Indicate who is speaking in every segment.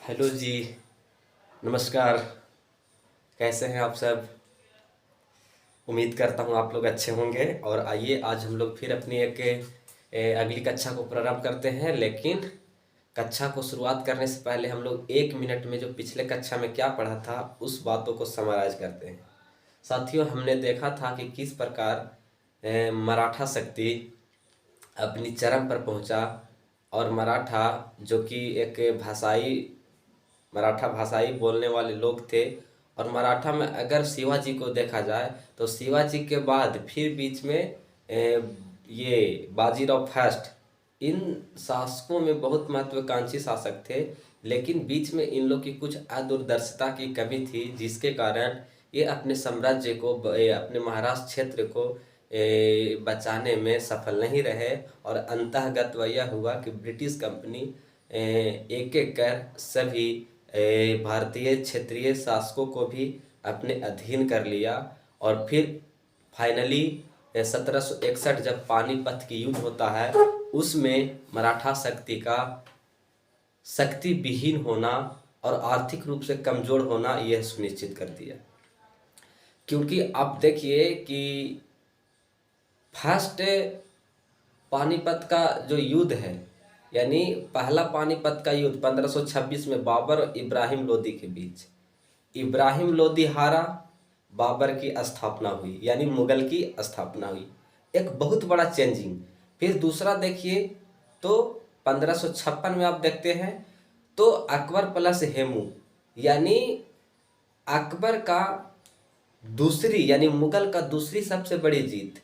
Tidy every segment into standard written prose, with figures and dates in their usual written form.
Speaker 1: Hello जी। नमस्कार। कैसे हैं आप सब? उम्मीद करता हूँ आप लोग अच्छे होंगे। और आइए आज हम लोग फिर अपनी एक अगली कक्षा को प्रारंभ करते हैं। लेकिन कक्षा को शुरुआत करने से पहले हम लोग 1 मिनट में जो पिछले कक्षा में क्या पढ़ा था उस बातों को समराइज करते हैं। साथियों, हमने देखा था कि किस प्रकार मराठा शक्ति अपनी चरम पर पहुंचा। और मराठा जो कि एक मराठा भाषाई बोलने वाले लोग थे। और मराठा में अगर शिवाजी को देखा जाए तो शिवाजी के बाद फिर बीच में ये बाजीराव फर्स्ट, इन शासकों में बहुत महत्वाकांक्षी शासक थे। लेकिन बीच में इन लोग की कुछ अदूरदर्शिता की कमी थी, जिसके कारण ये अपने साम्राज्य को अपने महाराष्ट्र क्षेत्र को बचाने में सफल नहीं रहे। और अंतःगत यह हुआ कि ब्रिटिश कंपनी एक एक कर सभी भारतीय क्षेत्रीय शासकों को भी अपने अधीन कर लिया। और फिर फाइनली 1761 जब पानीपत की युद्ध होता है, उसमें मराठा शक्ति का शक्ति विहीन होना और आर्थिक रूप से कमजोर होना यह सुनिश्चित कर दिया। क्योंकि आप देखिए कि फर्स्ट पानीपत का जो युद्ध है, यानी पहला पानीपत का युद्ध 1526 में बाबर और इब्राहिम लोदी के बीच, इब्राहिम लोदी हारा, बाबर की स्थापना हुई, यानी मुगल की स्थापना हुई। एक बहुत बड़ा चेंजिंग। फिर दूसरा देखिए तो 1556 में आप देखते हैं तो अकबर प्लस हेमू, यानी अकबर का दूसरी, यानी मुगल का दूसरी सबसे बड़ी जीत।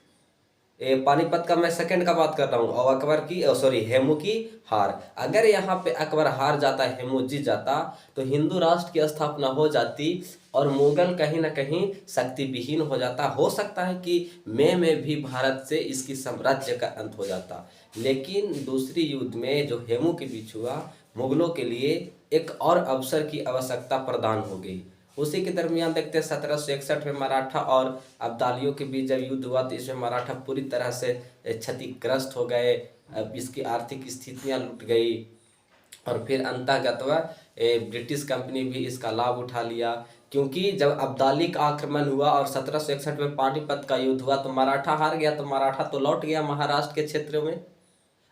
Speaker 1: पानीपत का मैं सेकंड का बात कर रहा हूँ, और अकबर की सॉरी हेमू की हार। अगर यहाँ पे अकबर हार जाता, हेमू जीत जाता, तो हिंदू राष्ट्र की स्थापना हो जाती और मुगल कहीं ना कहीं शक्ति विहीन हो जाता। हो सकता है कि में भी भारत से इसकी साम्राज्य का अंत हो जाता। लेकिन दूसरी युद्ध में जो हेमू के बीच हुआ, मुगलों के लिए एक और अवसर की आवश्यकता प्रदान हो गई। उसी के दरमियान देखते हैं 1761 में मराठा और अब्दालियों के बीच जब युद्ध हुआ, तो इसमें मराठा पूरी तरह से क्षतिग्रस्त हो गए। अब इसकी आर्थिक स्थितियां लुट गई। और फिर अंततः ब्रिटिश कंपनी भी इसका लाभ उठा लिया। क्योंकि जब अब्दाली का आक्रमण हुआ और 1761 में पानीपत का युद्ध हुआ, तो मराठा हार गया, तो मराठा तो लौट गया महाराष्ट्र के क्षेत्र में।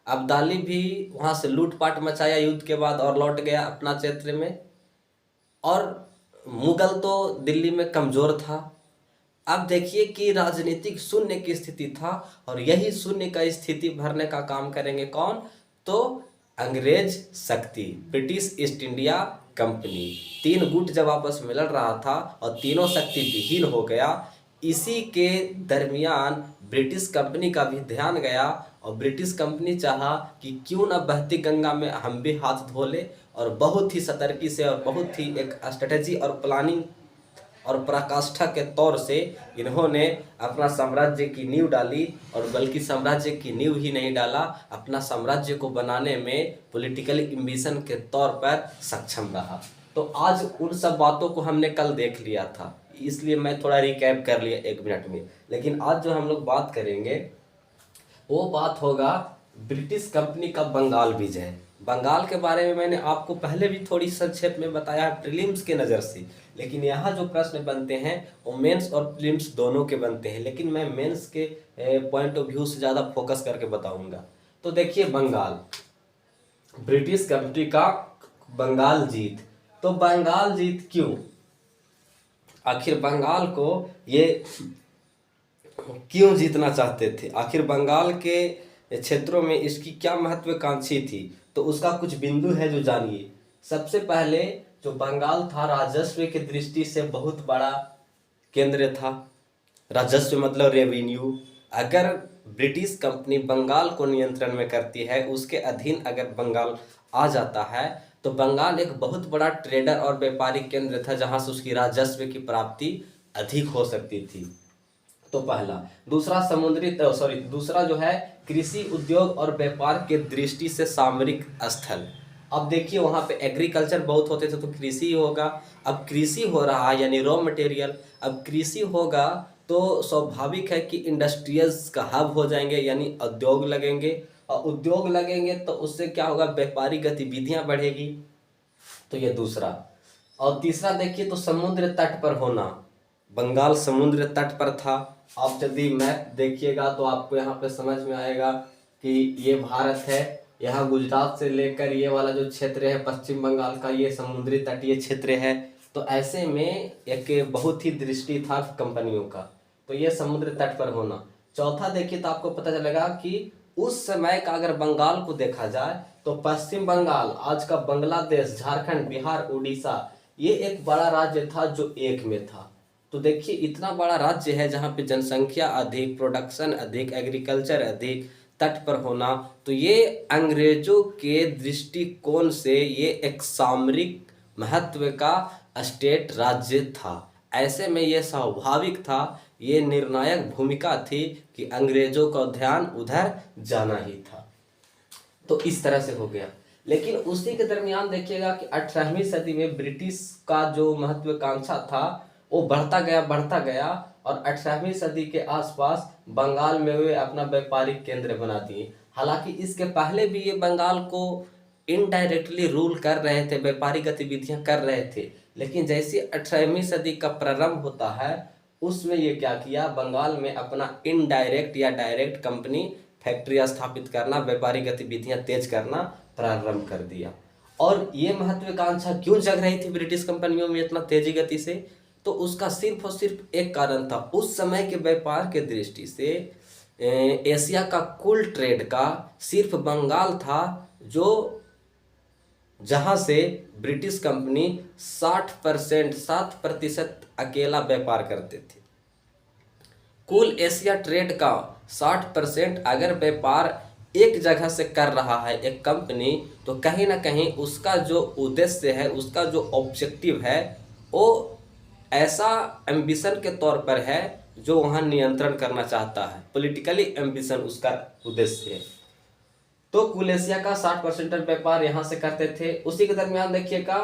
Speaker 1: अब्दाली भी वहां से लूटपाट मचाया युद्ध के बाद और लौट गया अपना क्षेत्र में। और मुगल तो दिल्ली में कमजोर था। अब देखिए कि राजनीतिक शून्य की स्थिति था, और यही शून्य का स्थिति भरने का काम करेंगे कौन? तो अंग्रेज शक्ति, ब्रिटिश ईस्ट इंडिया कंपनी। तीन गुट जब आपस में लड़ रहा था और तीनों शक्ति विहीन हो गया, इसी के दरमियान ब्रिटिश कंपनी का भी ध्यान गया। और ब्रिटिश कंपनी चाहा कि क्यों ना बहती गंगा में हम भी हाथ धो ले। और बहुत ही सतर्की से और बहुत ही एक स्ट्रेटजी और प्लानिंग और पराकाष्ठा के तौर से इन्होंने अपना साम्राज्य की नींव डाली। और बल्कि साम्राज्य की नींव ही नहीं डाला, अपना साम्राज्य को बनाने में पॉलिटिकल एम्बिशन के तौर पर सक्षम रहा। तो आज उन सब बातों को हमने कल देख लिया था, इसलिए मैं थोड़ा रिकैप कर लिया 1 मिनट में। लेकिन आज जो हम लोग बात करेंगे वो बात होगा ब्रिटिश कंपनी का बंगाल विजय। बंगाल के बारे में मैंने आपको पहले भी थोड़ी संक्षेप में बताया प्रीलिम्स के नज़र से। लेकिन यहाँ जो प्रश्न बनते हैं वो मेंस और प्रीलिम्स दोनों के बनते हैं, लेकिन मैं मेंस के पॉइंट ऑफ व्यू से ज़्यादा फोकस करके बताऊंगा। तो देखिए, बंगाल, ब्रिटिश कंपनी का बंगाल जीत। तो बंगाल जीत क्यों? आखिर बंगाल को ये क्यों जीतना चाहते थे? आखिर बंगाल के क्षेत्रों में इसकी क्या महत्वाकांक्षी थी? तो उसका कुछ बिंदु है जो जानिए। सबसे पहले जो बंगाल था, राजस्व की दृष्टि से बहुत बड़ा केंद्र था। राजस्व मतलब रेवेन्यू। अगर ब्रिटिश कंपनी बंगाल को नियंत्रण में करती है, उसके अधीन अगर बंगाल आ जाता है, तो बंगाल एक बहुत बड़ा ट्रेडर और व्यापारिक केंद्र था, जहां से उसकी राजस्व की प्राप्ति अधिक हो सकती थी। तो पहला। दूसरा जो है कृषि, उद्योग और व्यापार के दृष्टि से सामरिक स्थल। अब देखिए वहां पे एग्रीकल्चर बहुत होते थे, तो कृषि होगा। अब कृषि हो रहा है यानी रॉ मटेरियल। अब कृषि होगा तो स्वाभाविक है कि इंडस्ट्रियल्स का हब हो जाएंगे, यानी उद्योग लगेंगे। और उद्योग लगेंगे तो उससे क्या होगा? व्यापारिक गतिविधियां बढ़ेगी। तो ये दूसरा। और तीसरा देखिए तो समुद्र तट पर होना, बंगाल समुद्र तट पर था। आप यदि मैप देखिएगा तो आपको यहाँ पे समझ में आएगा कि ये भारत है, यहाँ गुजरात से लेकर ये वाला जो क्षेत्र है पश्चिम बंगाल का, ये समुद्री तटीय क्षेत्र है। तो ऐसे में एक बहुत ही दृष्टि था कंपनियों का, तो ये समुद्र तट पर होना। चौथा देखिए तो आपको पता चलेगा कि उस समय का अगर बंगाल को देखा जाए तो पश्चिम बंगाल, आज का बांग्लादेश, झारखंड, बिहार, उड़ीसा, ये एक बड़ा राज्य था जो एक में था। तो देखिए इतना बड़ा राज्य है जहाँ पे जनसंख्या अधिक, प्रोडक्शन अधिक, एग्रीकल्चर अधिक, तट पर होना, तो ये अंग्रेजों के दृष्टिकोण से ये एक सामरिक महत्व का स्टेट राज्य था। ऐसे में ये स्वाभाविक था, ये निर्णायक भूमिका थी कि अंग्रेजों का ध्यान उधर जाना ही था। तो इस तरह से हो गया। लेकिन उसी के दरमियान देखिएगा कि 18वीं सदी में ब्रिटिश का जो महत्वाकांक्षा था वो बढ़ता गया और 18वीं सदी के आसपास बंगाल में वे अपना व्यापारिक केंद्र बना दिए। हालांकि इसके पहले भी ये बंगाल को इनडायरेक्टली रूल कर रहे थे, व्यापारिक गतिविधियां कर रहे थे। लेकिन जैसे 18वीं सदी का प्रारंभ होता है उसमें ये क्या किया, बंगाल में अपना इनडायरेक्ट या डायरेक्ट कंपनी, फैक्ट्री स्थापित करना, व्यापारिक गतिविधियां तेज करना प्रारंभ कर दिया। और ये महत्वाकांक्षा क्यों जग रही थी ब्रिटिश कंपनियों में इतना तेजी गति से, तो उसका सिर्फ और सिर्फ एक कारण था। उस समय के व्यापार के दृष्टि से एशिया का कुल ट्रेड का सिर्फ बंगाल था जो जहां से ब्रिटिश कंपनी 7% अकेला व्यापार करते थे। कुल एशिया ट्रेड का 60% अगर व्यापार एक जगह से कर रहा है एक कंपनी, तो कहीं ना कहीं उसका जो उद्देश्य है, उसका जो ऑब्जेक्टिव है, वो ऐसा एम्बिशन के तौर पर है जो वहाँ नियंत्रण करना चाहता है, पॉलिटिकली एम्बिशन उसका उद्देश्य है। तो कुल एशिया का 60% व्यापार यहाँ से करते थे। उसी के दरमियान देखिएगा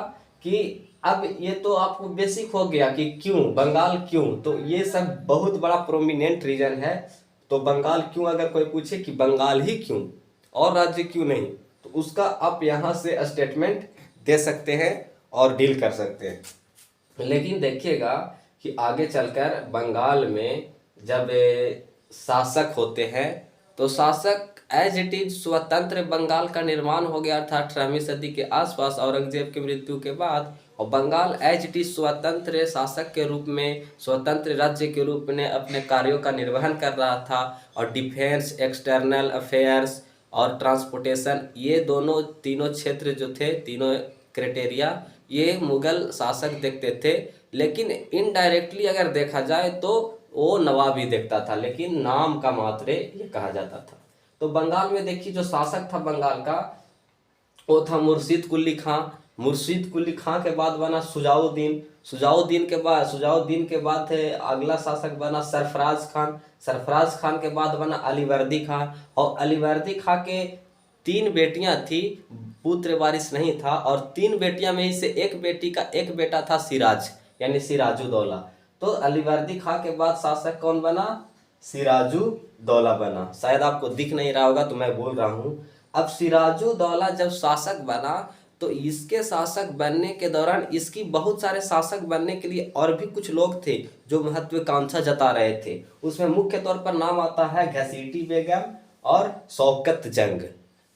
Speaker 1: कि अब ये तो आपको बेसिक हो गया कि क्यों बंगाल, क्यों, तो ये सब बहुत बड़ा प्रोमिनेंट रीजन है। तो बंगाल क्यों, अगर कोई पूछे कि बंगाल ही क्यों और राज्य क्यों नहीं, तो उसका आप यहाँ से स्टेटमेंट दे सकते हैं और डील कर सकते हैं। लेकिन देखिएगा कि आगे चलकर बंगाल में जब शासक होते हैं तो शासक एज इट इज स्वतंत्र बंगाल का निर्माण हो गया था 18वीं सदी के आसपास औरंगजेब की मृत्यु के बाद। और बंगाल एज इट इज स्वतंत्र शासक के रूप में, स्वतंत्र राज्य के रूप में अपने कार्यों का निर्वहन कर रहा था। और डिफेंस, एक्सटर्नल अफेयर्स और ट्रांसपोर्टेशन, ये दोनों तीनों क्षेत्र जो थे, तीनों क्राइटेरिया, ये मुगल शासक देखते थे। लेकिन इनडायरेक्टली अगर देखा जाए तो वो नवाब ही देखता था, लेकिन नाम का मात्र ये कहा जाता था। तो बंगाल में देखिए जो शासक था बंगाल का, वो था मुर्शीद कुली खां। मुर्शीद कुली खां के बाद बना सुजाउद्दीन। सुजाउद्दीन के बाद अगला शासक बना सरफराज खान। सरफराज खान के बाद बना अलीवर्दी खां। और अलीवर्दी खां के 3 बेटियां थी, पुत्र वारिस नहीं था। और 3 बेटियां में से एक बेटी का एक बेटा था सिराज, यानी सिराजुद्दौला। तो अलीवर्दी खां के बाद शासक कौन बना, सिराजुद्दौला बना। शायद आपको दिख नहीं रहा होगा तो मैं बोल रहा हूँ। अब सिराजुद्दौला जब शासक बना तो इसके शासक बनने के दौरान इसकी बहुत सारे शासक बनने के लिए और भी कुछ लोग थे जो महत्वाकांक्षा जता रहे थे। उसमें मुख्य तौर पर नाम आता है घसीटी बेगम और शौकत जंग।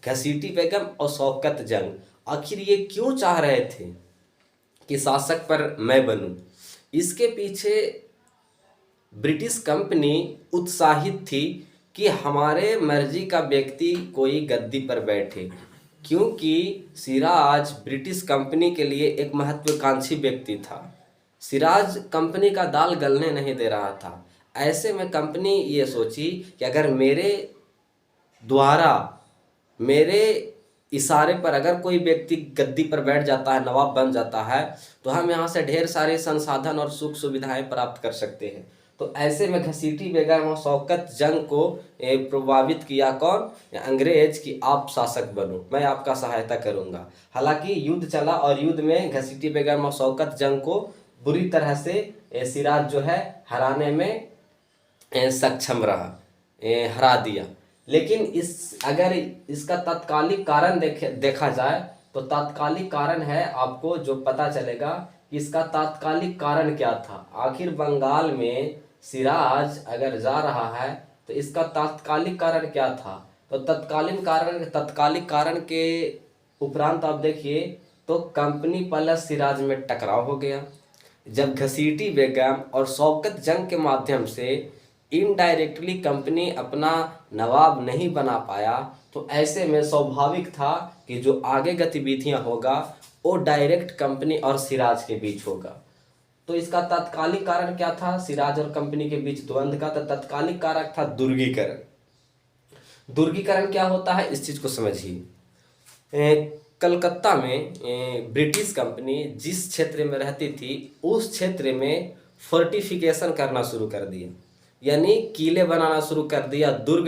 Speaker 1: घसीटी बेगम और शौकत जंग आखिर ये क्यों चाह रहे थे कि शासक पर मैं बनूं? इसके पीछे ब्रिटिश कंपनी उत्साहित थी कि हमारे मर्जी का व्यक्ति कोई गद्दी पर बैठे, क्योंकि सिराज ब्रिटिश कंपनी के लिए एक महत्वाकांक्षी व्यक्ति था। सिराज कंपनी का दाल गलने नहीं दे रहा था। ऐसे में कंपनी ये सोची कि अगर मेरे द्वारा, मेरे इशारे पर अगर कोई व्यक्ति गद्दी पर बैठ जाता है, नवाब बन जाता है, तो हम यहाँ से ढेर सारे संसाधन और सुख सुविधाएं प्राप्त कर सकते हैं। तो ऐसे में घसीटी बेगम और शौकत जंग को प्रभावित किया कौन, अंग्रेज, कि आप शासक बनो, मैं आपका सहायता करूंगा। हालांकि युद्ध चला और युद्ध में घसीटी बेगम और शौकत जंग को बुरी तरह से सिराज जो है हराने में सक्षम रहा, हरा दिया। लेकिन अगर इसका तत्कालिक कारण देखा जाए तो तात्कालिक कारण है, आपको जो पता चलेगा कि इसका तात्कालिक कारण क्या था। आखिर बंगाल में सिराज अगर जा रहा है तो इसका तात्कालिक कारण क्या था। तो तत्कालिक कारण के उपरांत आप देखिए तो कंपनी प्लस सिराज में टकराव हो गया। जब घसीटी बेगम और शौकत जंग के माध्यम से इनडायरेक्टली कंपनी अपना नवाब नहीं बना पाया, तो ऐसे में स्वाभाविक था कि जो आगे गतिविधियां होगा वो डायरेक्ट कंपनी और सिराज के बीच होगा। तो इसका तात्कालिक कारण क्या था, सिराज और कंपनी के बीच द्वंद्व का? तो तात्कालिक कारण था दुर्गीकरण। दुर्गीकरण क्या होता है, इस चीज को समझिए। कलकत्ता में ब्रिटिश कंपनी जिस क्षेत्र में रहती थी उस क्षेत्र में फोर्टिफिकेशन करना शुरू कर दिया, यानी किले बनाना शुरू कर दिया, दुर्ग,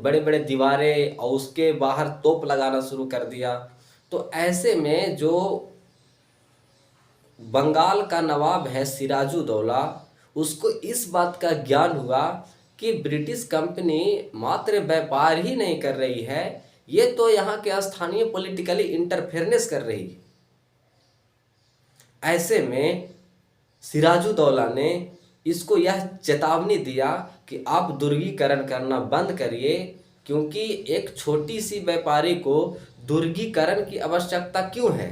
Speaker 1: बड़े बड़े दीवारें, और उसके बाहर तोप लगाना शुरू कर दिया। तो ऐसे में जो बंगाल का नवाब है सिराजुद्दौला, उसको इस बात का ज्ञान हुआ कि ब्रिटिश कंपनी मात्र व्यापार ही नहीं कर रही है, ये तो यहाँ के स्थानीय पॉलिटिकली इंटरफेरेंस कर रही है। ऐसे में सिराजुद्दौला ने इसको यह चेतावनी दिया कि आप दुर्गीकरण करना बंद करिए, क्योंकि एक छोटी सी व्यापारी को दुर्गीकरण की आवश्यकता क्यों है।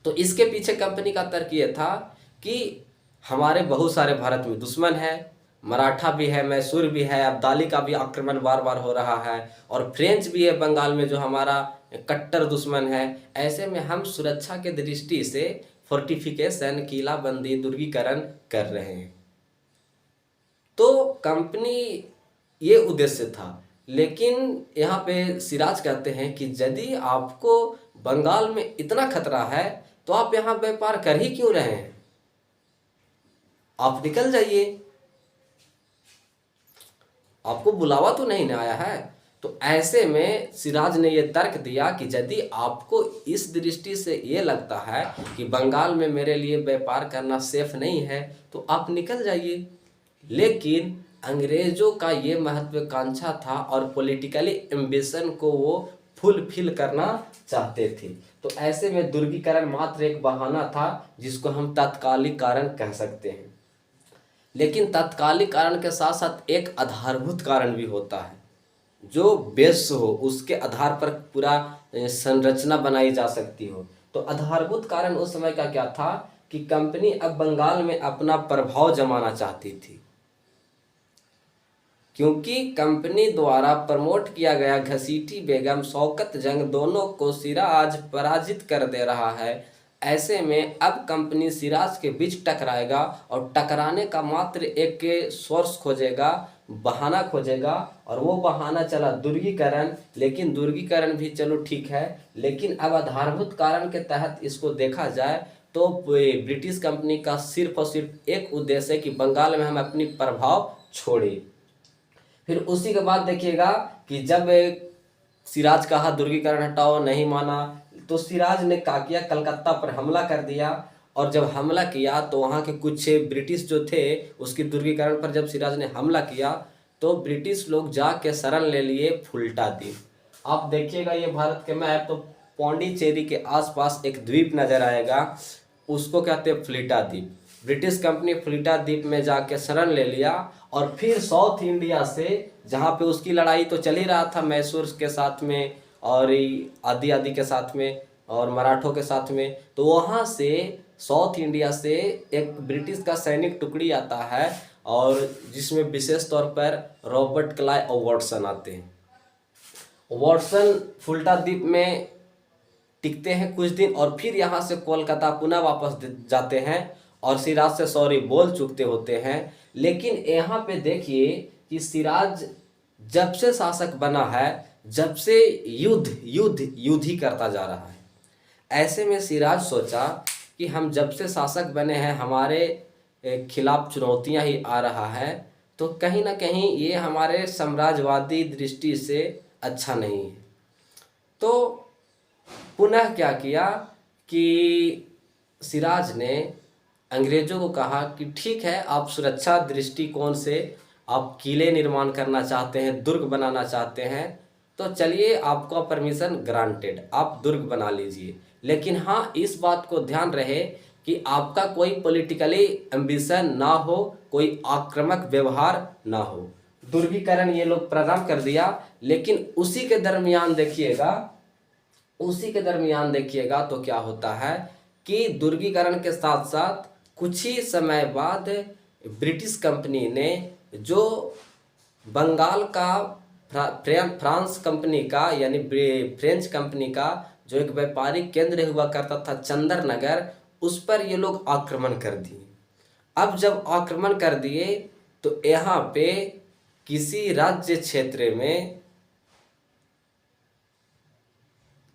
Speaker 1: तो इसके पीछे कंपनी का तर्क ये था कि हमारे बहुत सारे भारत में दुश्मन है, मराठा भी है, मैसूर भी है, अब्दाली का भी आक्रमण बार बार हो रहा है, और फ्रेंच भी है बंगाल में जो हमारा कट्टर दुश्मन है। ऐसे में हम सुरक्षा के दृष्टि से फोर्टिफिकेशन, किलाबंदी, दुर्गीकरण कर रहे हैं। तो कंपनी ये उद्देश्य था। लेकिन यहाँ पे सिराज कहते हैं कि यदि आपको बंगाल में इतना खतरा है तो आप यहाँ व्यापार कर ही क्यों रहे हैं, आप निकल जाइए, आपको बुलावा तो नहीं ना आया है। तो ऐसे में सिराज ने यह तर्क दिया कि यदि आपको इस दृष्टि से ये लगता है कि बंगाल में मेरे लिए व्यापार करना सेफ नहीं है तो आप निकल जाइए। लेकिन अंग्रेजों का ये महत्वाकांक्षा था और पॉलिटिकली एम्बिशन को वो फुलफिल करना चाहते थे। तो ऐसे में दुर्गीकरण मात्र एक बहाना था जिसको हम तात्कालिक कारण कह सकते हैं। लेकिन तात्कालिक कारण के साथ साथ एक आधारभूत कारण भी होता है, जो बेस हो, उसके आधार पर पूरा संरचना बनाई जा सकती हो। तो आधारभूत कारण उस समय का क्या था कि कंपनी अब बंगाल में अपना प्रभाव जमाना चाहती थी, क्योंकि कंपनी द्वारा प्रमोट किया गया घसीटी बेगम, शौकत जंग दोनों को सिराज पराजित कर दे रहा है। ऐसे में अब कंपनी सिराज के बीच टकराएगा और टकराने का मात्र एक सोर्स खोजेगा, बहाना खोजेगा, और वो बहाना चला दुर्गीकरण। लेकिन दुर्गीकरण भी चलो ठीक है, लेकिन अब आधारभूत कारण के तहत इसको देखा जाए तो ब्रिटिश कंपनी का सिर्फ और सिर्फ एक उद्देश्य है कि बंगाल में हम अपनी प्रभाव छोड़े। फिर उसी के बाद देखिएगा कि जब सिराज कहा दुर्गीकरण हटाओ, नहीं माना, तो सिराज ने क्या किया, कलकत्ता पर हमला कर दिया। और जब हमला किया तो वहाँ के कुछ ब्रिटिश जो थे उसकी दुर्गीकरण पर जब सिराज ने हमला किया तो ब्रिटिश लोग जाके शरण ले लिए फुल्टा द्वीप। आप देखिएगा ये भारत के मैप, तो पौंडीचेरी के आसपास एक द्वीप नजर आएगा, उसको कहते हैं फुल्टा द्वीप। ब्रिटिश कंपनी फुल्टा द्वीप में जाके शरण ले लिया और फिर साउथ इंडिया से, जहाँ पे उसकी लड़ाई तो चल ही रहा था मैसूर के साथ में और आदि आदि के साथ में और मराठों के साथ में, तो वहाँ से साउथ इंडिया से एक ब्रिटिश का सैनिक टुकड़ी आता है और जिसमें विशेष तौर पर रॉबर्ट क्लाइव और वाटसन आते हैं। वाटसन फुल्टा द्वीप में टिकते हैं कुछ दिन और फिर यहाँ से कोलकाता पुनः वापस जाते हैं और सिराज से सॉरी बोल चुकते होते हैं। लेकिन यहाँ पे देखिए कि सिराज जब से शासक बना है, जब से युद्ध ही करता जा रहा है। ऐसे में सिराज सोचा कि हम जब से शासक बने हैं हमारे खिलाफ चुनौतियां ही आ रहा है, तो कहीं ना कहीं ये हमारे साम्राज्यवादी दृष्टि से अच्छा नहीं है। तो पुनः क्या किया कि सिराज ने अंग्रेजों को कहा कि ठीक है, आप सुरक्षा दृष्टिकोण से आप किले निर्माण करना चाहते हैं, दुर्ग बनाना चाहते हैं, तो चलिए आपका परमिशन ग्रांटेड, आप दुर्ग बना लीजिए। लेकिन हाँ, इस बात को ध्यान रहे कि आपका कोई पॉलिटिकली एम्बिशन ना हो, कोई आक्रामक व्यवहार ना हो। दुर्गीकरण ये लोग प्रारंभ कर दिया, लेकिन उसी के दरमियान देखिएगा तो क्या होता है कि दुर्गीकरण के साथ साथ कुछ ही समय बाद ब्रिटिश कंपनी ने जो बंगाल का फ्रांस कंपनी का यानी फ्रेंच कंपनी का जो एक व्यापारिक केंद्र हुआ करता था चंदर नगर, उस पर ये लोग आक्रमण कर दिए। अब जब आक्रमण कर दिए तो यहाँ पे किसी राज्य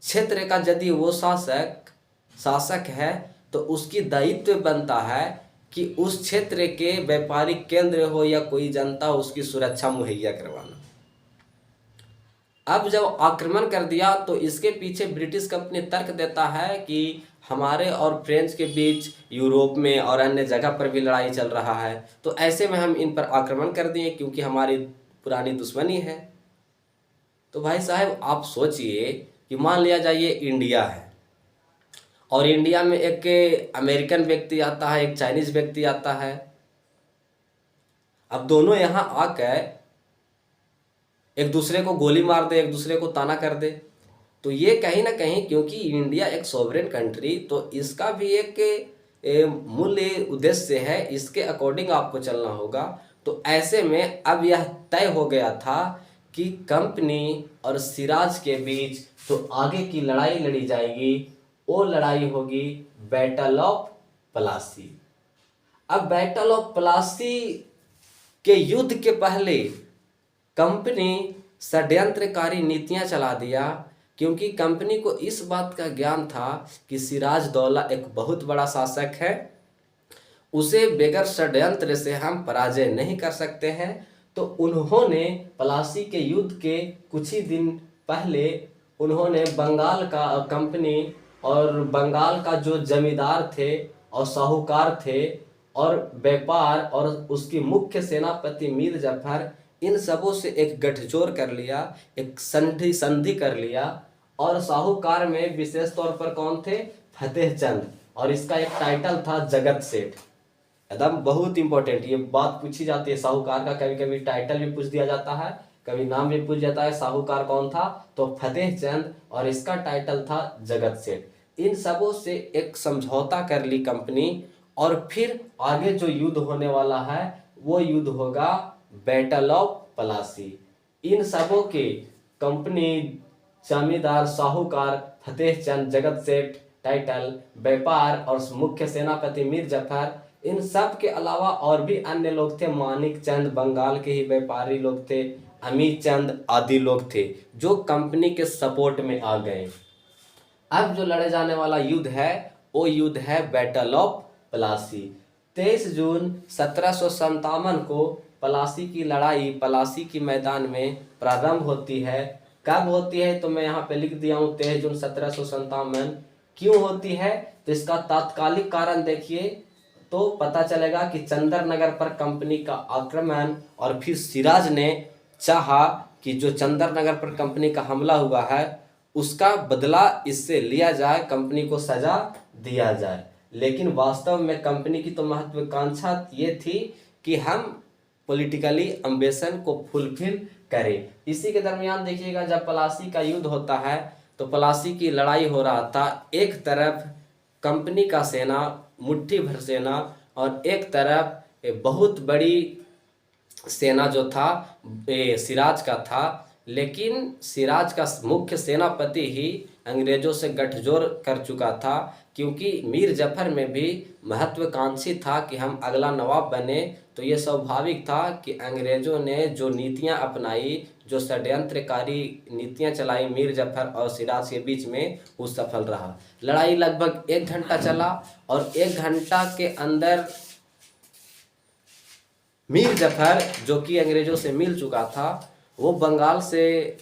Speaker 1: क्षेत्र का यदि वो शासक है तो उसकी दायित्व बनता है कि उस क्षेत्र के व्यापारिक केंद्र हो या कोई जनता, उसकी सुरक्षा मुहैया करवाना। अब जब आक्रमण कर दिया तो इसके पीछे ब्रिटिश कंपनी तर्क देता है कि हमारे और फ्रेंच के बीच यूरोप में और अन्य जगह पर भी लड़ाई चल रहा है, तो ऐसे में हम इन पर आक्रमण कर दिए क्योंकि हमारी पुरानी दुश्मनी है। तो भाई साहब आप सोचिए कि मान लिया जाइए इंडिया है और इंडिया में एक अमेरिकन व्यक्ति आता है, एक चाइनीज व्यक्ति आता है। अब दोनों यहाँ आकर एक दूसरे को गोली मार दे, एक दूसरे को ताना कर दे, तो ये कहीं ना कहीं, क्योंकि इंडिया एक सॉवरेन कंट्री, तो इसका भी एक मूल्य उद्देश्य है, इसके अकॉर्डिंग आपको चलना होगा। तो ऐसे में अब यह तय हो गया था कि कंपनी और सिराज के बीच तो आगे की लड़ाई लड़ी जाएगी, वो लड़ाई होगी बैटल ऑफ प्लासी। अब बैटल ऑफ प्लासी के युद्ध के पहले कंपनी षड्यंत्रकारी नीतियां चला दिया, क्योंकि कंपनी को इस बात का ज्ञान था कि सिराज दौला एक बहुत बड़ा शासक है, उसे बगैर षड्यंत्र से हम पराजय नहीं कर सकते हैं। तो उन्होंने प्लासी के युद्ध के कुछ ही दिन पहले उन्होंने बंगाल का कंपनी और बंगाल का जो जमींदार थे और साहूकार थे और व्यापार और उसकी मुख्य सेनापति मीर जफर, इन सबों से एक गठजोड़ कर लिया, एक संधि कर लिया। और साहूकार में विशेष तौर पर कौन थे? फतेह चंद, और इसका एक टाइटल था जगत सेठ। एकदम बहुत इंपॉर्टेंट ये बात पूछी जाती है, साहूकार का कभी कभी टाइटल भी पूछ दिया जाता है, कभी नाम भी पूछ जाता है। साहूकार कौन था? तो फतेह चंद, और इसका टाइटल था जगत सेठ। इन सबों से एक समझौता कर ली कंपनी, और फिर आगे जो युद्ध होने वाला है वो युद्ध होगा बैटल ऑफ प्लासी। इन सबों के कंपनी, जमींदार, साहूकार, फतेह चंद, जगत सेठ, टाइटल, व्यापार और मुख्य सेनापति मीर जफर, इन सब के अलावा और भी अन्य लोग थे। मानिक चंद, बंगाल के ही व्यापारी लोग थे, अमित चंद आदि लोग थे जो कंपनी के सपोर्ट में आ गए। अब जो लड़े जाने वाला युद्ध है वो युद्ध है बैटल ऑफ प्लासी। 23 जून 1757 को प्लासी की लड़ाई प्लासी की मैदान में प्रारंभ होती है। कब होती है तो मैं यहाँ पे लिख दिया हूँ 23 जून 1757। क्यों होती है तो इसका तात्कालिक कारण देखिए तो पता चलेगा कि चंदर नगर पर कंपनी का आक्रमण, और फिर सिराज ने चाहा कि जो चंदर नगर पर कंपनी का हमला हुआ है उसका बदला इससे लिया जाए, कंपनी को सजा दिया जाए। लेकिन वास्तव में कंपनी की तो महत्वाकांक्षा ये थी कि हम पॉलिटिकली एम्बिशन को फुलफिल करें। इसी के दरमियान देखिएगा जब प्लासी का युद्ध होता है तो प्लासी की लड़ाई हो रहा था, एक तरफ कंपनी का सेना, मुट्ठी भर सेना, और एक तरफ बहुत बड़ी सेना जो था सिराज का था। लेकिन सिराज का मुख्य सेनापति ही अंग्रेजों से गठजोड़ कर चुका था, क्योंकि मीर जफर में भी महत्वाकांक्षी था कि हम अगला नवाब बने। तो ये स्वाभाविक था कि अंग्रेजों ने जो नीतियां अपनाई, जो षड्यंत्रकारी नीतियां चलाई मीर जफर और सिराज के बीच में, वो सफल रहा। लड़ाई लगभग 1 घंटा चला, और 1 घंटा के अंदर मीर जफर जो कि अंग्रेजों से मिल चुका था, वो बंगाल से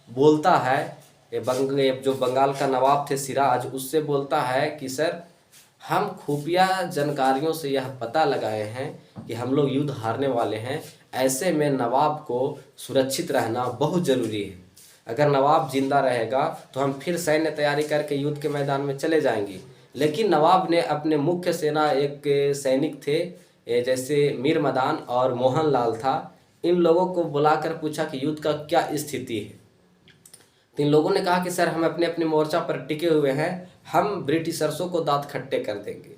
Speaker 1: बोलता है, जो बंगाल का नवाब थे सिराज, उससे बोलता है कि सर हम खुफिया जानकारियों से यह पता लगाए हैं कि हम लोग युद्ध हारने वाले हैं, ऐसे में नवाब को सुरक्षित रहना बहुत ज़रूरी है। अगर नवाब जिंदा रहेगा तो हम फिर सैन्य तैयारी करके युद्ध के मैदान में चले जाएंगे। लेकिन नवाब ने अपने मुख्य सेना एक सैनिक थे जैसे मीर मदान और मोहन लाल था, इन लोगों को बुलाकर पूछा कि युद्ध का क्या स्थिति है। तो इन लोगों ने कहा कि सर हम अपने अपने मोर्चा पर टिके हुए हैं, हम ब्रिटिशर्सों को दांत खट्टे कर देंगे।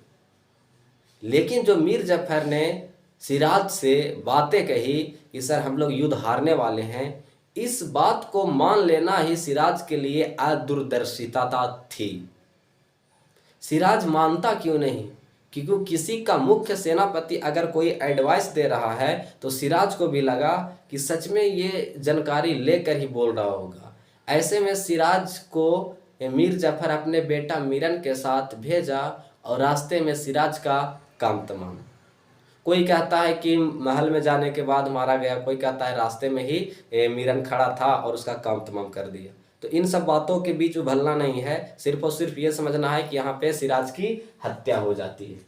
Speaker 1: लेकिन जो मीर जफर ने सिराज से बातें कही कि सर हम लोग युद्ध हारने वाले हैं, इस बात को मान लेना ही सिराज के लिए अदूरदर्शिता थी। सिराज मानता क्यों नहीं? क्योंकि किसी का मुख्य सेनापति अगर कोई एडवाइस दे रहा है तो सिराज को भी लगा कि सच में ये जानकारी लेकर ही बोल रहा होगा। ऐसे में सिराज को मीर जफर अपने बेटा मीरन के साथ भेजा और रास्ते में सिराज का काम तमाम। कोई कहता है कि महल में जाने के बाद मारा गया, कोई कहता है रास्ते में ही मीरन खड़ा था और उसका काम तमाम कर दिया। तो इन सब बातों के बीच उभलना नहीं है, सिर्फ और सिर्फ ये समझना है कि यहाँ पे सिराज की हत्या हो जाती है।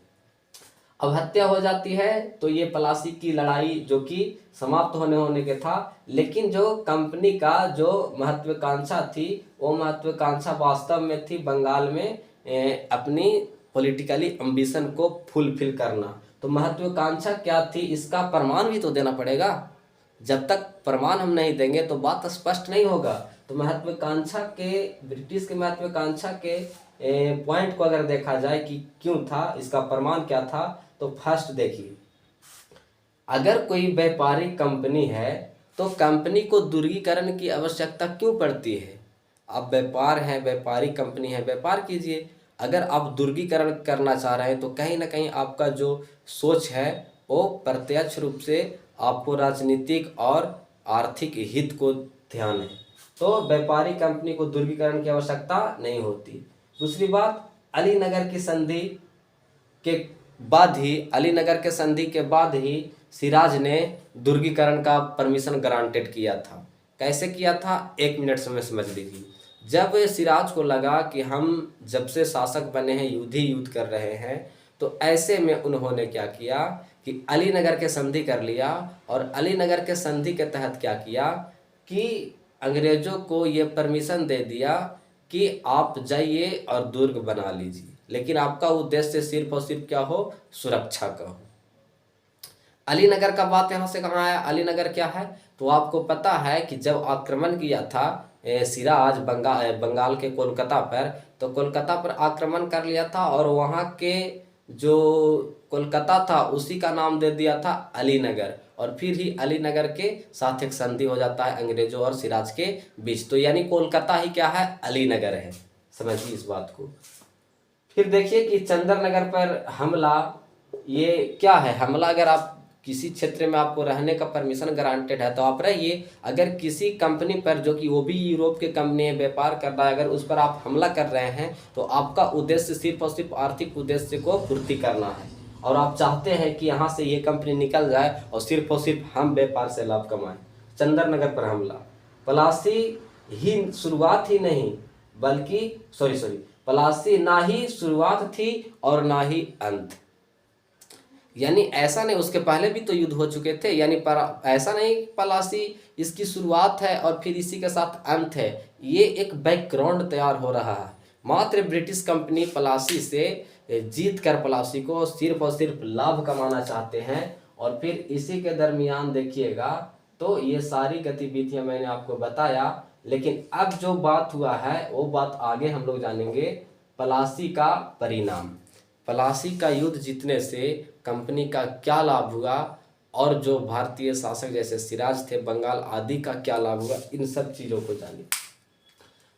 Speaker 1: अब हत्या हो जाती है तो ये पलासी की लड़ाई जो कि समाप्त होने के था, लेकिन जो कंपनी का जो महत्वाकांक्षा थी वो महत्वाकांक्षा वास्तव में थी बंगाल में अपनी पॉलिटिकली एम्बिशन को फुलफिल करना। तो महत्वाकांक्षा क्या थी इसका प्रमाण भी तो देना पड़ेगा। जब तक प्रमाण हम नहीं देंगे तो बात स्पष्ट नहीं होगा। तो महत्वाकांक्षा के ब्रिटिश के महत्वाकांक्षा के पॉइंट को अगर देखा जाए कि क्यों था, इसका प्रमाण क्या था, तो फर्स्ट देखिए, अगर कोई व्यापारिक कंपनी है तो कंपनी को दुर्गीकरण की आवश्यकता क्यों पड़ती है? आप व्यापार है, व्यापारिक कंपनी है, व्यापार कीजिए। अगर आप दुर्गीकरण करना चाह रहे हैं तो कहीं ना कहीं आपका जो सोच है वो प्रत्यक्ष रूप से आपको राजनीतिक और आर्थिक हित को ध्यान है। तो व्यापारिक कंपनी को दुर्गीकरण की आवश्यकता नहीं होती। दूसरी बात, अलीनगर की संधि के बाद ही सिराज ने दुर्गीकरण का परमिशन ग्रांटेड किया था। कैसे किया था? 1 मिनट में समझ लीजिए। जब सिराज को लगा कि हम जब से शासक बने हैं युद्ध ही युद्ध कर रहे हैं, तो ऐसे में उन्होंने क्या किया कि अलीनगर के संधि कर लिया। और अलीनगर के संधि के तहत क्या किया कि अंग्रेजों को ये परमिशन दे दिया कि आप जाइए और दुर्ग बना लीजिए, लेकिन आपका उद्देश्य सिर्फ और सिर्फ क्या हो? सुरक्षा का हो। अलीनगर का बात यहाँ से कहाँ आया? अलीनगर क्या है? तो आपको पता है कि जब आक्रमण किया था सिराज बंगाल के कोलकाता पर, तो कोलकाता पर आक्रमण कर लिया था और वहाँ के जो कोलकाता था उसी का नाम दे दिया था अलीनगर। और फिर ही अलीनगर के साथ एक संधि हो जाता है अंग्रेजों और सिराज के बीच। तो यानी कोलकाता ही क्या है? अलीनगर है। समझिए इस बात को। फिर देखिए कि चंद्रनगर पर हमला, ये क्या है? हमला, अगर आप किसी क्षेत्र में आपको रहने का परमिशन ग्रांटेड है तो आप रहिए। अगर किसी कंपनी पर जो कि वो भी यूरोप के कंपनी है, व्यापार कर रहा है, अगर उस पर आप हमला कर रहे हैं तो आपका उद्देश्य सिर्फ और सिर्फ आर्थिक उद्देश्य को पूर्ति करना है और आप चाहते हैं कि यहाँ से ये कंपनी निकल जाए और सिर्फ हम व्यापार से लाभ कमाएं। चंद्रनगर पर हमला, पलासी ही शुरुआत ही नहीं बल्कि पलासी ना ही शुरुआत थी और ना ही अंत। यानी ऐसा नहीं, उसके पहले भी तो युद्ध हो चुके थे, यानी ऐसा नहीं पलासी इसकी शुरुआत है और फिर इसी के साथ अंत है। ये एक बैकग्राउंड तैयार हो रहा है। मात्र ब्रिटिश कंपनी पलासी से जीत कर पलासी को सिर्फ और सिर्फ लाभ कमाना चाहते हैं। और फिर इसी के दरमियान देखिएगा तो ये सारी गतिविधियां मैंने आपको बताया, लेकिन अब जो बात हुआ है वो बात आगे हम लोग जानेंगे। पलासी का परिणाम, पलासी का युद्ध जीतने से कंपनी का क्या लाभ हुआ और जो भारतीय शासक जैसे सिराज थे बंगाल आदि का क्या लाभ हुआ, इन सब चीज़ों को जानिए।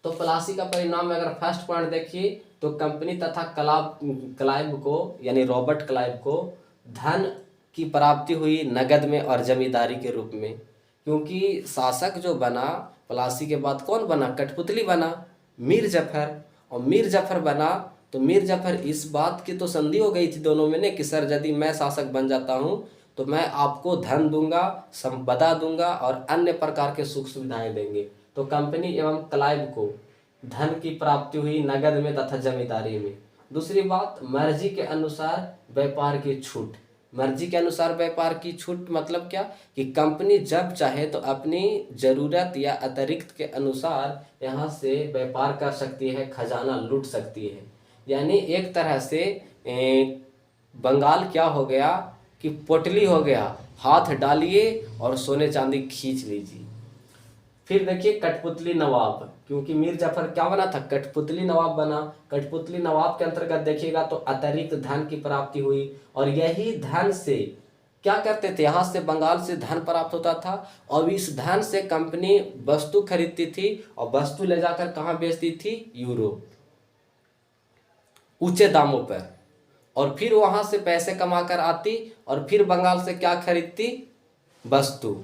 Speaker 1: तो पलासी का परिणाम में अगर फर्स्ट पॉइंट देखिए तो कंपनी तथा क्लाइव को यानी रॉबर्ट क्लाइव को धन की प्राप्ति हुई नगद में और जमींदारी के रूप में। क्योंकि शासक जो बना पलासी के बाद कौन बना? कठपुतली बना, मीर जफर। और मीर जफर बना तो मीर जफर इस बात की तो संधि हो गई थी दोनों में ने कि सर यदि मैं शासक बन जाता हूँ तो मैं आपको धन दूंगा, संपदा दूंगा और अन्य प्रकार के सुख सुविधाएं देंगे। तो कंपनी एवं क्लाइव को धन की प्राप्ति हुई नगद में तथा जमींदारी में। दूसरी बात, मर्जी के अनुसार व्यापार की छूट। मर्जी के अनुसार व्यापार की छूट मतलब क्या कि कंपनी जब चाहे तो अपनी ज़रूरत या अतिरिक्त के अनुसार यहाँ से व्यापार कर सकती है, खजाना लूट सकती है। यानी एक तरह से बंगाल क्या हो गया कि पोटली हो गया, हाथ डालिए और सोने चांदी खींच लीजिए। फिर देखिए कठपुतली नवाब, क्योंकि मीर जाफर क्या बना था, कठपुतली नवाब बना। कठपुतली नवाब के अंतर्गत देखिएगा तो अतिरिक्त धन की प्राप्ति हुई, और यही धन से क्या करते थे, यहाँ से बंगाल से धन प्राप्त होता था, और इस धन से कंपनी वस्तु खरीदती थी और वस्तु ले जाकर कहाँ बेचती थी, यूरोप, ऊंचे दामों पर। और फिर वहां से पैसे कमा कर आती और फिर बंगाल से क्या खरीदती, वस्तु।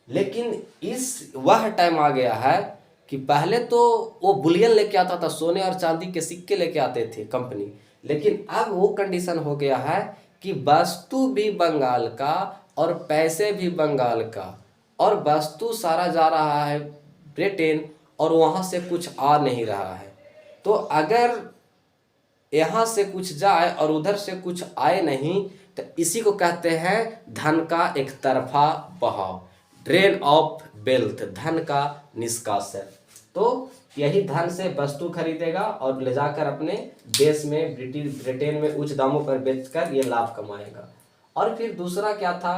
Speaker 1: लेकिन इस वह टाइम आ गया है कि पहले तो वो बुलियन लेके आता था, सोने और चांदी के सिक्के लेके आते थे कंपनी, लेकिन अब वो कंडीशन हो गया है कि वस्तु भी बंगाल का और पैसे भी बंगाल का, और वस्तु सारा जा रहा है ब्रिटेन और वहाँ से कुछ आ नहीं रहा है। तो अगर यहाँ से कुछ जाए और उधर से कुछ आए नहीं, तो इसी को कहते हैं धन का एक तरफा बहाव, ड्रेन ऑफ वेल्थ, धन का निष्कासन। तो यही धन से वस्तु खरीदेगा और ले जाकर अपने देश में ब्रिटेन में उच्च दामों पर बेचकर ये लाभ कमाएगा। और फिर दूसरा क्या था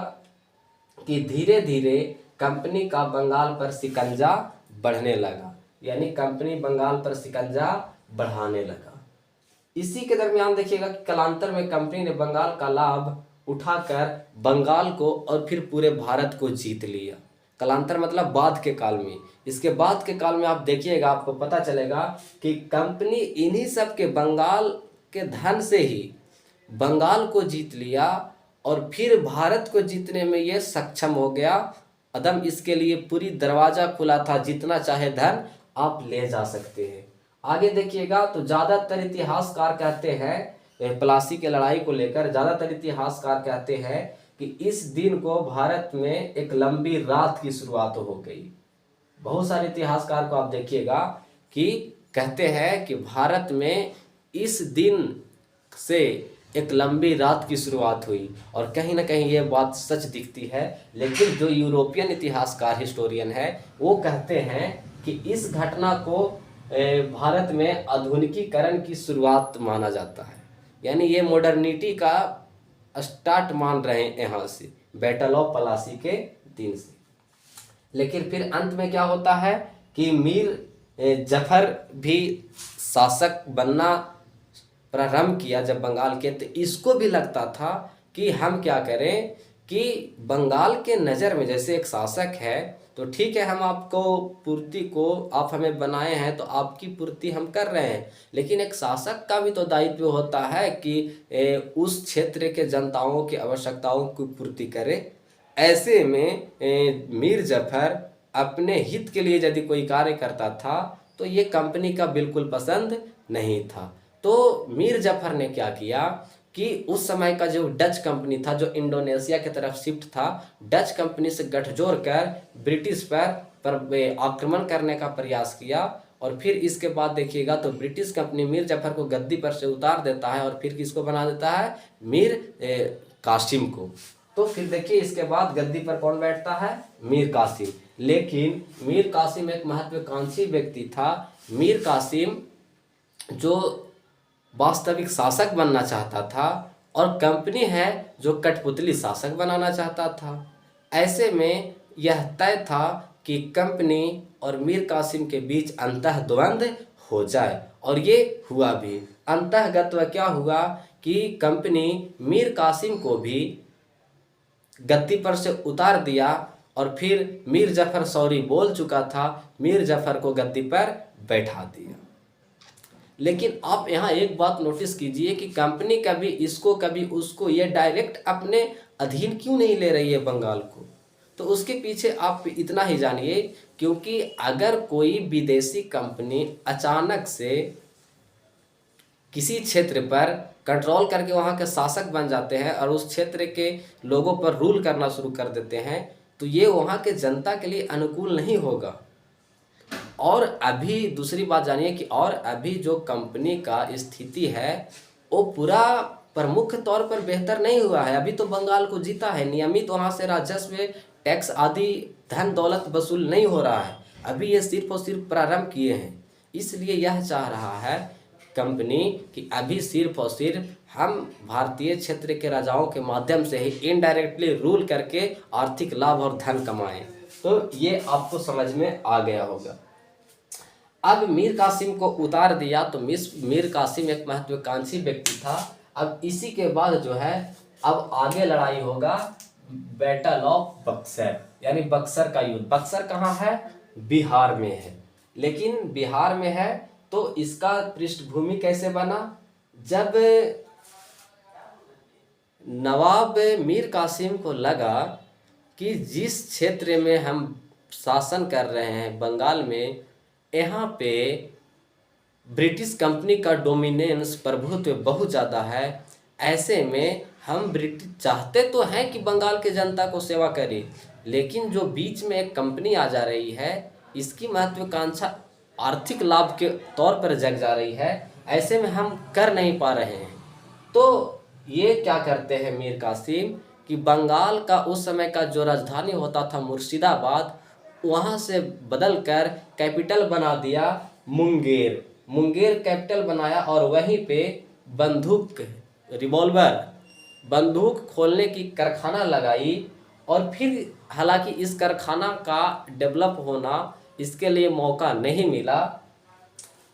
Speaker 1: कि धीरे धीरे कंपनी का बंगाल पर शिकंजा बढ़ने लगा, यानी कंपनी बंगाल पर शिकंजा बढ़ाने लगा। इसी के दरमियान देखिएगा कि कालांतर में कंपनी ने बंगाल का लाभ उठाकर बंगाल को और फिर पूरे भारत को जीत लिया। कालांतर मतलब बाद के काल में। इसके बाद के काल में आप देखिएगा, आपको पता चलेगा कि कंपनी इन्हीं सब के बंगाल के धन से ही बंगाल को जीत लिया और फिर भारत को जीतने में ये सक्षम हो गया। अदम इसके लिए पूरी दरवाज़ा खुला था, जितना चाहे धन आप ले जा सकते हैं। आगे देखिएगा तो ज़्यादातर इतिहासकार कहते हैं, प्लासी के लड़ाई को लेकर ज़्यादातर इतिहासकार कहते हैं कि इस दिन को भारत में एक लंबी रात की शुरुआत हो गई। बहुत सारे इतिहासकार को आप देखिएगा कि कहते हैं कि भारत में इस दिन से एक लंबी रात की शुरुआत हुई, और कहीं ना कहीं ये बात सच दिखती है। लेकिन जो यूरोपियन इतिहासकार हिस्टोरियन है वो कहते हैं कि इस घटना को भारत में आधुनिकीकरण की शुरुआत माना जाता है, यानी ये मॉडर्निटी का स्टार्ट मान रहे हैं यहाँ से, बैटल ऑफ प्लासी के दिन से। लेकिन फिर अंत में क्या होता है कि मीर जफर भी शासक बनना प्रारंभ किया जब बंगाल के, तो इसको भी लगता था कि हम क्या करें कि बंगाल के नज़र में जैसे एक शासक है तो ठीक है, हम आपको पूर्ति को आप हमें बनाए हैं तो आपकी पूर्ति हम कर रहे हैं, लेकिन एक शासक का भी तो दायित्व होता है कि उस क्षेत्र के जनताओं की आवश्यकताओं की पूर्ति करे। ऐसे में मीर जफर अपने हित के लिए यदि कोई कार्य करता था तो ये कंपनी का बिल्कुल पसंद नहीं था। तो मीर जफर ने क्या किया कि उस समय का जो डच कंपनी था, जो इंडोनेशिया की तरफ शिफ्ट था, डच कंपनी से गठजोड़ कर ब्रिटिश पर आक्रमण करने का प्रयास किया। और फिर इसके बाद देखिएगा तो ब्रिटिश कंपनी मीर जफर को गद्दी पर से उतार देता है और फिर किसको बना देता है, मीर कासिम को। तो फिर देखिए इसके बाद गद्दी पर कौन बैठता है, मीर कासिम। लेकिन मीर कासिम एक महत्वाकांक्षी व्यक्ति था। मीर कासिम जो वास्तविक शासक बनना चाहता था और कंपनी है जो कठपुतली शासक बनाना चाहता था। ऐसे में यह तय था कि कंपनी और मीर कासिम के बीच अंतःद्वंद हो जाए, और ये हुआ भी। अंतःगत्व क्या हुआ कि कंपनी मीर कासिम को भी गद्दी पर से उतार दिया और फिर मीर जफर सॉरी बोल चुका था, मीर जफर को गद्दी पर बैठा दिया। लेकिन आप यहाँ एक बात नोटिस कीजिए कि कंपनी कभी इसको कभी उसको ये डायरेक्ट अपने अधीन क्यों नहीं ले रही है बंगाल को। तो उसके पीछे आप इतना ही जानिए, क्योंकि अगर कोई विदेशी कंपनी अचानक से किसी क्षेत्र पर कंट्रोल करके वहाँ के शासक बन जाते हैं और उस क्षेत्र के लोगों पर रूल करना शुरू कर देते हैं, तो ये वहाँ के जनता के लिए अनुकूल नहीं होगा। और अभी दूसरी बात जानिए कि और अभी जो कंपनी का स्थिति है वो पूरा पर मुख्य तौर पर बेहतर नहीं हुआ है। अभी तो बंगाल को जीता है, नियमित वहाँ से राजस्व, टैक्स आदि धन दौलत वसूल नहीं हो रहा है। अभी ये सिर्फ और सिर्फ प्रारंभ किए हैं। इसलिए यह चाह रहा है कंपनी कि अभी सिर्फ और सिर्फ हम भारतीय क्षेत्र के राजाओं के माध्यम से ही इनडायरेक्टली रूल करके आर्थिक लाभ और धन कमाएं। तो ये आपको समझ में आ गया होगा। अब मीर कासिम को उतार दिया तो मीर कासिम एक महत्वाकांक्षी व्यक्ति था। अब इसी के बाद जो है अब आगे लड़ाई होगा बैटल ऑफ बक्सर, यानी बक्सर का युद्ध। बक्सर कहाँ है? बिहार में है। लेकिन बिहार में है तो इसका पृष्ठभूमि कैसे बना? जब नवाब मीर कासिम को लगा कि जिस क्षेत्र में हम शासन कर रहे हैं बंगाल में, यहाँ पे ब्रिटिश कंपनी का डोमिनेंस प्रभुत्व बहुत ज़्यादा है। ऐसे में हम ब्रिटिश चाहते तो हैं कि बंगाल के जनता को सेवा करें, लेकिन जो बीच में एक कंपनी आ जा रही है, इसकी महत्वाकांक्षा आर्थिक लाभ के तौर पर जग जा रही है। ऐसे में हम कर नहीं पा रहे हैं। तो ये क्या करते हैं मीर कासिम कि बंगाल का उस समय का जो राजधानी होता था मुर्शिदाबाद, वहाँ से बदल कर कैपिटल बना दिया मुंगेर। मुंगेर कैपिटल बनाया और वहीं पे बंदूक, रिवॉल्वर, बंदूक खोलने की कारखाना लगाई। और फिर हालांकि इस कारखाना का डेवलप होना, इसके लिए मौका नहीं मिला।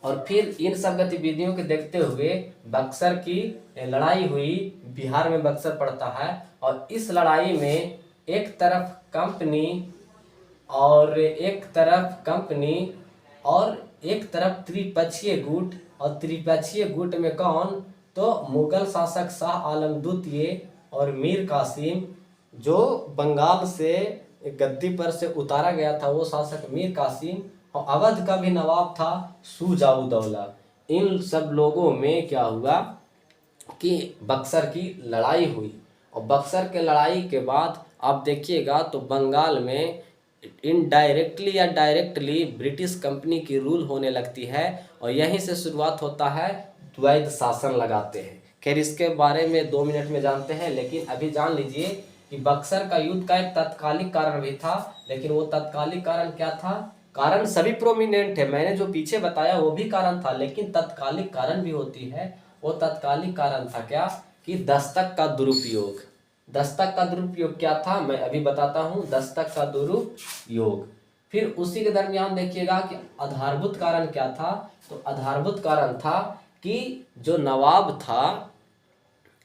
Speaker 1: और फिर इन सब गतिविधियों के देखते हुए बक्सर की लड़ाई हुई। बिहार में बक्सर पड़ता है और इस लड़ाई में एक तरफ कंपनी और एक तरफ त्रिपक्षीय गुट। और त्रिपक्षीय गुट में कौन? तो मुगल शासक शाह आलम द्वितीय और मीर कासिम, जो बंगाल से गद्दी पर से उतारा गया था वो शासक मीर कासिम, और अवध का भी नवाब था शुजाउद्दौला। इन सब लोगों में क्या हुआ कि बक्सर की लड़ाई हुई। और बक्सर के लड़ाई के बाद आप देखिएगा तो बंगाल में इनडायरेक्टली या डायरेक्टली ब्रिटिश कंपनी की रूल होने लगती है। और यहीं से शुरुआत होता है, द्वैध शासन लगाते हैं। खैर इसके बारे में 2 मिनट में जानते हैं, लेकिन अभी जान लीजिए कि बक्सर का युद्ध का एक तात्कालिक कारण भी था। लेकिन वो तात्कालिक कारण क्या था? कारण सभी प्रोमिनेंट है, मैंने जो पीछे बताया वो भी कारण था, लेकिन तात्कालिक कारण भी होती है। वो तात्कालिक कारण था क्या? कि दस्तक का दुरुपयोग। दस्तक का दुरुपयोग क्या था मैं अभी बताता हूँ। दस्तक का दुरुपयोग। फिर उसी के दरमियान देखिएगा कि आधारभूत कारण क्या था। तो आधारभूत कारण था कि जो नवाब था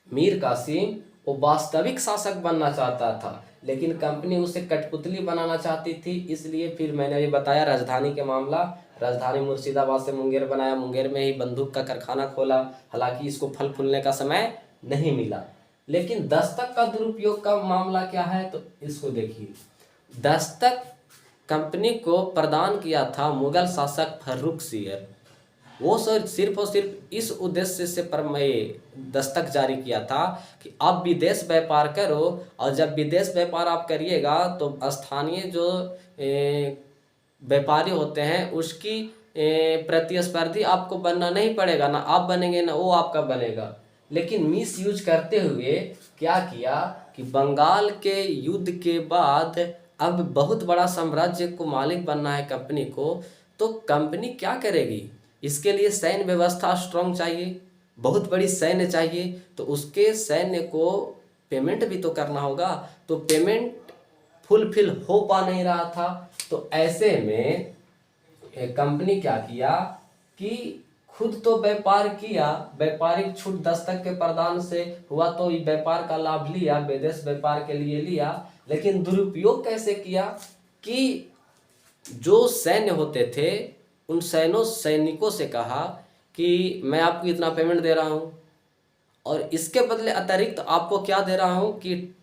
Speaker 1: मीर कासिम, वो वास्तविक शासक बनना चाहता था, लेकिन कंपनी उसे कठपुतली बनाना चाहती थी। इसलिए फिर मैंने अभी बताया राजधानी के मामला, राजधानी मुर्शिदाबाद से मुंगेर बनाया, मुंगेर में ही बंदूक का कारखाना खोला। हालांकि इसको फल फूलने का समय नहीं मिला। लेकिन दस्तक का दुरुपयोग का मामला क्या है? तो इसको देखिए। दस्तक कंपनी को प्रदान किया था मुगल शासक फर्रुखसियर। वो सिर्फ और सिर्फ इस उद्देश्य से दस्तक जारी किया था कि आप विदेश व्यापार करो, और जब विदेश व्यापार आप करिएगा तो स्थानीय जो व्यापारी होते हैं उसकी प्रतिस्पर्धी आपको बनना नहीं पड़ेगा, ना आप बनेंगे ना वो आपका बनेगा। लेकिन मिस यूज करते हुए क्या किया कि बंगाल के युद्ध के बाद अब बहुत बड़ा साम्राज्य को मालिक बनना है कंपनी को, तो कंपनी क्या करेगी? इसके लिए सैन्य व्यवस्था स्ट्रांग चाहिए, बहुत बड़ी सैन्य चाहिए। तो उसके सैन्य को पेमेंट भी तो करना होगा, तो पेमेंट फुलफिल हो पा नहीं रहा था। तो ऐसे में कंपनी क्या किया कि खुद तो व्यापार किया, व्यापारिक छूट दस्तक के प्रदान से हुआ तो व्यापार का लाभ लिया, विदेश व्यापार के लिए लिया। लेकिन दुरुपयोग कैसे किया कि जो सैन्य होते थे उन सैनिकों से कहा कि मैं आपको इतना पेमेंट दे रहा हूँ और इसके बदले अतिरिक्त आपको क्या दे रहा हूँ कि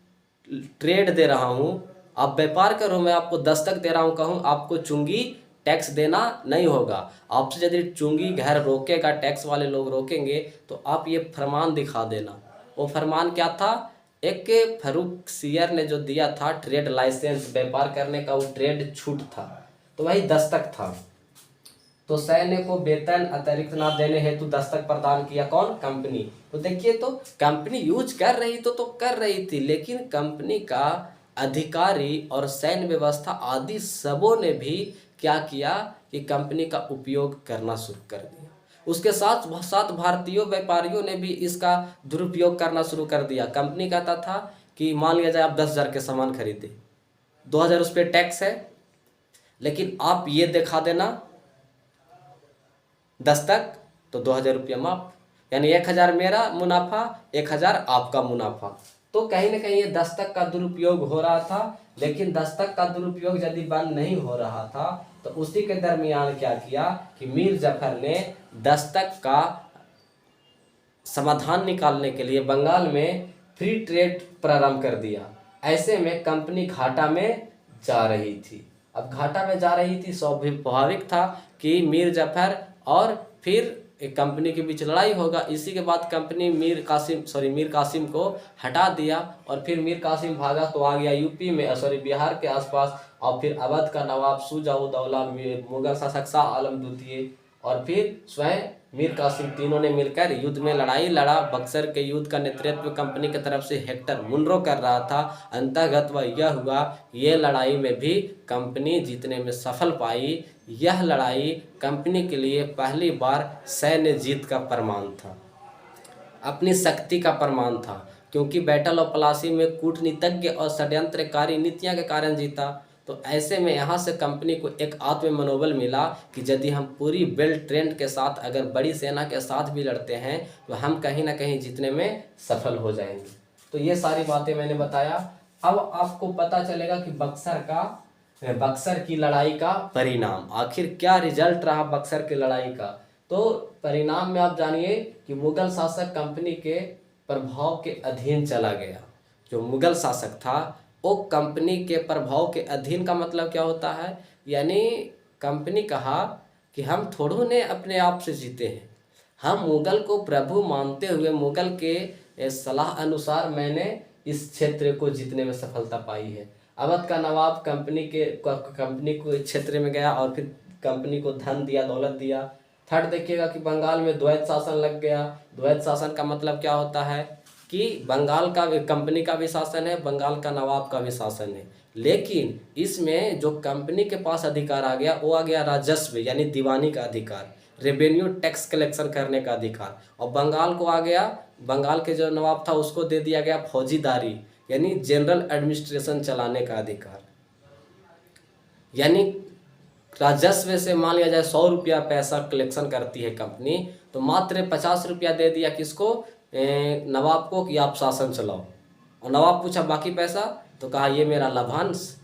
Speaker 1: ट्रेड दे रहा हूँ, आप व्यापार करो, मैं आपको दस्तक दे रहा हूँ, कहूँ आपको चुंगी टैक्स देना नहीं होगा। आपसे यदि चुंगी घर रोकेगा, टैक्स वाले लोग रोकेंगे, तो आप ये फरमान दिखा देना। वो फरमान क्या था? एक फर्रुखसियर ने जो दिया था ट्रेड लाइसेंस, व्यापार करने का वो ट्रेड छूट था, तो वही दस्तक था। तो सैन्य को वेतन अतिरिक्त ना देने हेतु दस्तक प्रदान किया कौन? कंपनी। तो देखिए, तो कंपनी यूज कर रही तो कर रही थी, लेकिन कंपनी का अधिकारी और सैन्य व्यवस्था आदि सबों ने भी क्या किया कि कंपनी का उपयोग करना शुरू कर दिया। उसके साथ साथ भारतीय व्यापारियों ने भी इसका दुरुपयोग करना शुरू कर दिया। कंपनी कहता था कि मान लिया जाए आप 10,000 के सामान खरीदे, 2,000 उस पर टैक्स है, लेकिन आप ये दिखा देना दस्तक, तो 2,000 रुपया माफ, यानी 1,000 मेरा मुनाफा, 1,000 आपका मुनाफा। तो कहीं ना कहीं ये दस्तक का दुरुपयोग हो रहा था। लेकिन दस्तक का दुरुपयोग यदि बंद नहीं हो रहा था तो उसी के दरमियान क्या किया कि मीर जफर ने दस्तक का समाधान निकालने के लिए बंगाल में फ्री ट्रेड प्रारंभ कर दिया। ऐसे में कंपनी घाटा में जा रही थी। अब घाटा में जा रही थी, स्वाभाविक था कि मीर जफर और फिर एक कंपनी के बीच लड़ाई होगा। इसी के बाद कंपनी मीर कासिम को हटा दिया और फिर मीर कासिम भागा तो आ गया यूपी में, बिहार के आसपास। और फिर अवध का नवाब शुजा-उद-दौला, मुगल शासक शाह आलम द्वितीय और फिर स्वयं मीर कासिम, तीनों ने मिलकर युद्ध में लड़ाई लड़ा। बक्सर के युद्ध का नेतृत्व कंपनी की तरफ से हेक्टर मुनरो कर रहा था। अंततः वह यह हुआ, ये लड़ाई में भी कंपनी जीतने में सफल पाई। यह लड़ाई कंपनी के लिए पहली बार सैन्य जीत का प्रमाण था, अपनी शक्ति का प्रमाण था, क्योंकि बैटल ऑफ प्लासी में कूटनीतिज्ञ और षड्यंत्रकारी नीतियां के कारण जीता। तो ऐसे में यहाँ से कंपनी को एक आत्म मनोबल मिला कि यदि हम पूरी वेल ट्रेंड के साथ अगर बड़ी सेना के साथ भी लड़ते हैं तो हम कहीं ना कहीं जीतने में सफल हो जाएंगे। तो ये सारी बातें मैंने बताया। अब आपको पता चलेगा कि बक्सर की लड़ाई का परिणाम आखिर क्या रिजल्ट रहा बक्सर की लड़ाई का। तो परिणाम में आप जानिए कि मुगल शासक कंपनी के प्रभाव के अधीन चला गया। जो मुगल शासक था वो कंपनी के प्रभाव के अधीन का मतलब क्या होता है, यानी कंपनी कहा कि हम थोड़ों ने अपने आप से जीते हैं, हम मुगल को प्रभु मानते हुए मुगल के सलाह अनुसार मैंने इस क्षेत्र को जीतने में सफलता पाई है। अवध का नवाब कंपनी को क्षेत्र में गया और फिर कंपनी को धन दिया, दौलत दिया। थर्ड देखिएगा कि बंगाल में द्वैत शासन लग गया। द्वैत शासन का मतलब क्या होता है कि बंगाल का कंपनी का भी शासन है, बंगाल का नवाब का भी शासन है, लेकिन इसमें जो कंपनी के पास अधिकार आ गया वो आ गया राजस्व यानी दीवानी का अधिकार, रेवेन्यू टैक्स कलेक्शन करने का अधिकार। और बंगाल को आ गया, बंगाल के जो नवाब था उसको दे दिया गया फौजीदारी यानी जनरल एडमिनिस्ट्रेशन चलाने का अधिकार। यानी राजस्व से मान लिया जाए 100 रुपया पैसा कलेक्शन करती है कंपनी, तो मात्र 50 रुपया दे दिया किसको, नवाब को, कि आप शासन चलाओ। और नवाब पूछा बाकी पैसा, तो कहा ये मेरा लाभांश,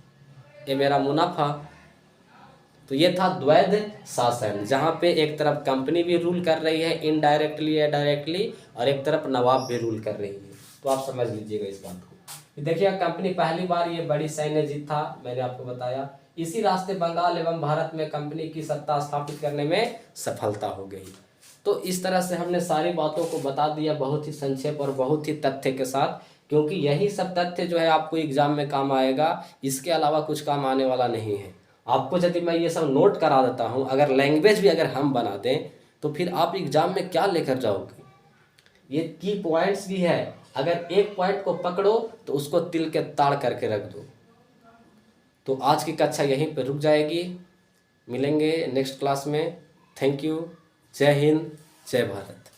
Speaker 1: ये मेरा मुनाफा। तो ये था द्वैध शासन, जहाँ पे एक तरफ कंपनी भी रूल कर रही है इनडायरेक्टली या डायरेक्टली, और एक तरफ नवाब भी रूल कर रही है। तो आप समझ लीजिएगा इस बात को। देखिए कंपनी पहली बार ये बड़ी सैन्य जीत था, मैंने आपको बताया। इसी रास्ते बंगाल एवं भारत में कंपनी की सत्ता स्थापित करने में सफलता हो गई। तो इस तरह से हमने सारी बातों को बता दिया, बहुत ही संक्षेप और बहुत ही तथ्य के साथ, क्योंकि यही सब तथ्य जो है आपको एग्जाम में काम आएगा, इसके अलावा कुछ काम आने वाला नहीं है। आपको यदि मैं ये सब नोट करा देता हूँ, अगर लैंग्वेज भी अगर हम बना दें तो फिर आप एग्जाम में क्या लेकर जाओगे। ये की पॉइंट्स भी है, अगर एक पॉइंट को पकड़ो तो उसको तिल के ताड़ करके रख दो। तो आज की कक्षा यहीं पर रुक जाएगी, मिलेंगे नेक्स्ट क्लास में। Thank you. जय हिंद, जय भारत।